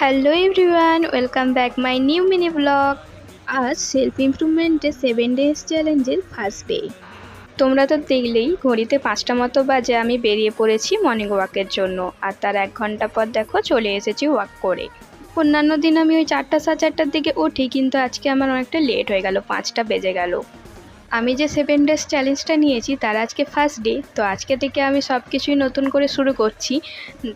Hello everyone, welcome back my new mini blog. আজ self ইমপ্রুভমেন্টে 7 days চ্যালেঞ্জের first day. তোমরা তো দেখলেই ঘড়িতে 5টা মতো বাজে আমি বেরিয়ে পড়েছি মর্নিং ওয়াকের জন্য, আর তার 1 ঘন্টা পর দেখো চলে এসেছি ওয়াক করে। অন্যান্য দিন আমি ওই 4টা সাড়ে 4টার দিকে উঠি, কিন্তু আজকে আমার অনেকটা লেট হয়ে গেল, 5টা বেজে গেল। আমি যে 7 ডেজ চ্যালেঞ্জটা নিয়েছি তার আজকে ফার্স্ট ডে, তো আজকে থেকে আমি সব কিছুই নতুন করে শুরু করছি।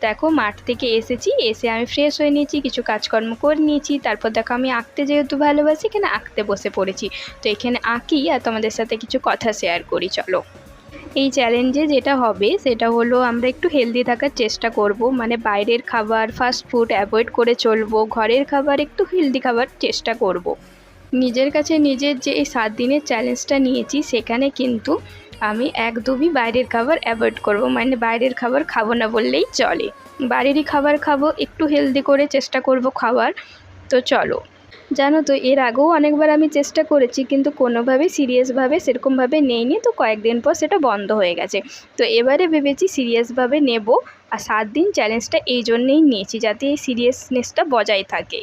দেখো মাঠ থেকে এসেছি, এসে আমি ফ্রেশ হয়ে নিয়েছি, কিছু কাজকর্ম করে নিয়েছি। তারপর দেখো আমি আঁকতে যেহেতু ভালোবাসি, এখানে আঁকতে বসে পড়েছি। তো এখানে আঁকি আর তোমাদের সাথে কিছু কথা শেয়ার করি, চলো। এই চ্যালেঞ্জে যেটা হবে সেটা হলো আমরা একটু হেলদি থাকার চেষ্টা করব, মানে বাইরের খাবার ফাস্ট ফুড অ্যাভয়েড করে চলবো, ঘরের খাবার একটু হেলদি খাবার চেষ্টা করব। নিজের কাছে নিজের যে এই 7 দিনের চ্যালেঞ্জটা নিয়েছি সেখানে কিন্তু আমি একদমই বাইরের খাবার অ্যাভয়েড করব, মানে বাইরের খাবার খাবো না বললেই চলে। বাড়িরই খাবার খাবো, একটু হেলদি করে চেষ্টা করব খাবার। তো চলো। জানো তো এর আগেও অনেকবার আমি চেষ্টা করেছি, কিন্তু কোনোভাবেই সিরিয়াসভাবে সেরকমভাবে নেইনি, তো কয়েকদিন পর সেটা বন্ধ হয়ে গেছে। তো এবারে ভেবেছি সিরিয়াসভাবে নেব, আর 7 দিন চ্যালেঞ্জটা এই জন্যেই নিয়েছি যাতে এই সিরিয়াসনেসটা বজায় থাকে।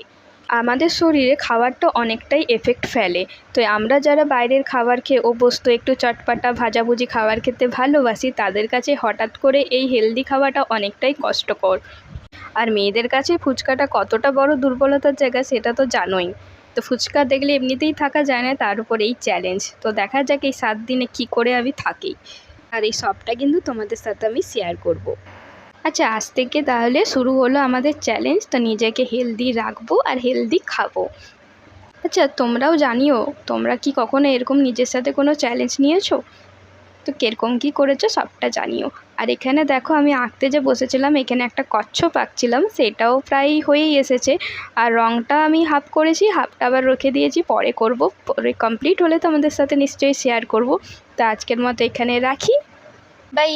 আমাদের শরীরে খাবারটা অনেকটাই এফেক্ট ফেলে। তো আমরা যারা বাইরের খাবার খেয়ে অভ্যস্ত, একটু চটপাটা ভাজাভুজি খাবার খেতে ভালোবাসি, তাদের কাছে হঠাৎ করে এই হেলদি খাওয়াটা অনেকটাই কষ্টকর। আর মেয়েদের কাছে ফুচকাটা কতটা বড় দুর্বলতার জায়গা সেটা তো জানোই। তো ফুচকা দেখলে এমনিতেই থাকা যায় না, তার উপর এই চ্যালেঞ্জ। তো দেখা যাক এই 7 দিনে কী করে আমি থাকি, আর এই সবটা কিন্তু তোমাদের সাথে আমি শেয়ার করব। আচ্ছা, আজ থেকে তাহলে শুরু হলো আমাদের চ্যালেঞ্জ। তো নিজেকে হেলদি রাখবো আর হেলদি খাবো। আচ্ছা, তোমরাও জানিও, তোমরা কি কখনো এরকম নিজের সাথে কোনো চ্যালেঞ্জ নিয়েছো? তো কীরকম কী করেছো সবটা জানিও। আর এখানে দেখো আমি আঁকতে যে বসেছিলাম, এখানে একটা কচ্ছপ আঁকছিলাম, সেটাও প্রায় হয়েই এসেছে। আর রঙটা আমি হাফ করেছি, হাফটা আবার রেখে দিয়েছি, পরে করব। পরে কমপ্লিট হলে তোমাদের সাথে নিশ্চয়ই শেয়ার করব। তো আজকের মতো এখানে রাখি, বাই।